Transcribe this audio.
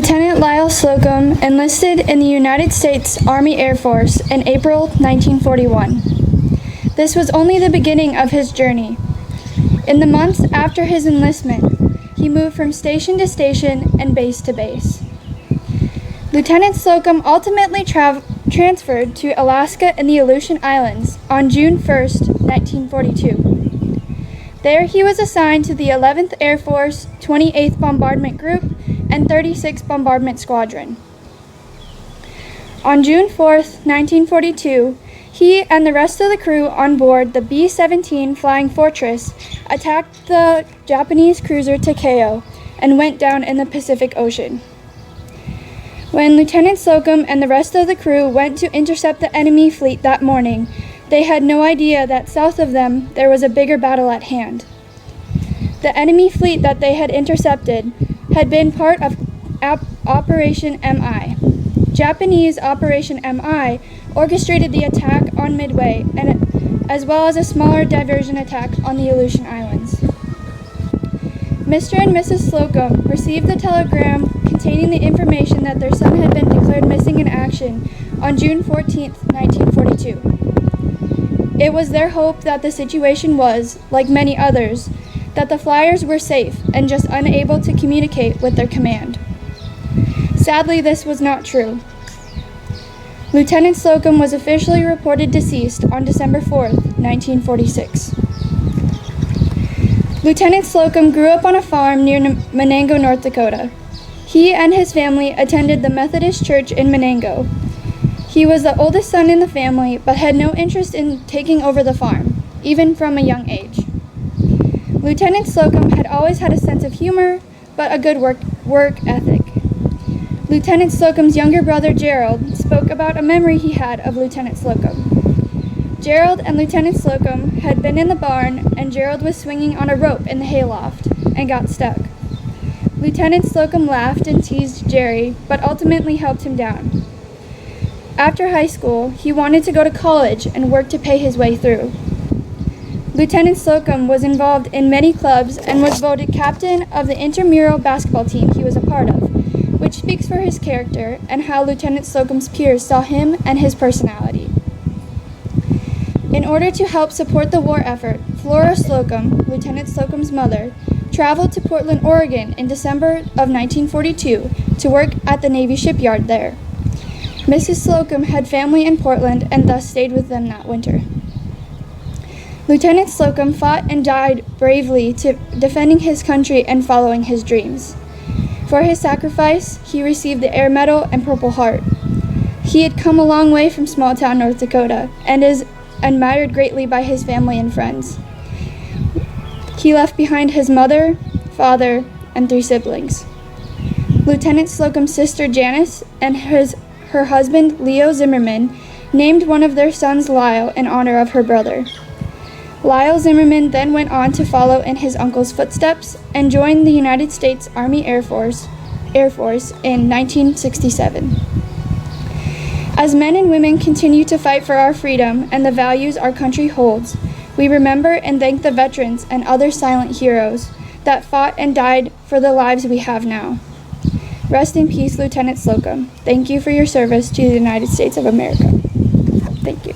Lieutenant Lyle Slocumb enlisted in the United States Army Air Force in April 1941. This was only the beginning of his journey. In the months after his enlistment, he moved from station to station and base to base. Lieutenant Slocumb ultimately transferred to Alaska and the Aleutian Islands on June 1, 1942. There he was assigned to the 11th Air Force 28th Bombardment Group and 36th Bombardment Squadron. On June 4, 1942, he and the rest of the crew on board the B-17 Flying Fortress attacked the Japanese cruiser Takeo and went down in the Pacific Ocean. When Lieutenant Slocumb and the rest of the crew went to intercept the enemy fleet that morning, they had no idea that south of them there was a bigger battle at hand. The enemy fleet that they had intercepted had been part of Operation MI. Japanese Operation MI orchestrated the attack on Midway, as well as a smaller diversion attack on the Aleutian Islands. Mr. and Mrs. Slocumb received the telegram containing the information that their son had been declared missing in action on June 14, 1942. It was their hope that the situation was, like many others, that the flyers were safe and just unable to communicate with their command. Sadly, this was not true. Lieutenant Slocumb was officially reported deceased on December 4, 1946. Lieutenant Slocumb grew up on a farm near Menango, North Dakota. He and his family attended the Methodist Church in Menango. He was the oldest son in the family, but had no interest in taking over the farm, even from a young age. Lieutenant Slocumb had always had a sense of humor, but a good work ethic. Lieutenant Slocumb's younger brother, Gerald, spoke about a memory he had of Lieutenant Slocumb. Gerald and Lieutenant Slocumb had been in the barn, and Gerald was swinging on a rope in the hayloft and got stuck. Lieutenant Slocumb laughed and teased Jerry, but ultimately helped him down. After high school, he wanted to go to college and work to pay his way through. Lieutenant Slocumb was involved in many clubs and was voted captain of the intramural basketball team he was a part of, which speaks for his character and how Lieutenant Slocumb's peers saw him and his personality. In order to help support the war effort, Flora Slocumb, Lieutenant Slocumb's mother, traveled to Portland, Oregon in December of 1942 to work at the Navy shipyard there. Mrs. Slocumb had family in Portland and thus stayed with them that winter. Lieutenant Slocumb fought and died bravely defending his country and following his dreams. For his sacrifice, he received the Air Medal and Purple Heart. He had come a long way from small-town North Dakota and is admired greatly by his family and friends. He left behind his mother, father, and 3 siblings. Lieutenant Slocumb's sister Janice and her husband Leo Zimmerman named one of their sons Lyle in honor of her brother. Lyle Zimmerman then went on to follow in his uncle's footsteps and joined the United States Army Air Force in 1967. As men and women continue to fight for our freedom and the values our country holds, we remember and thank the veterans and other silent heroes that fought and died for the lives we have now. Rest in peace, Lieutenant Slocumb. Thank you for your service to the United States of America. Thank you.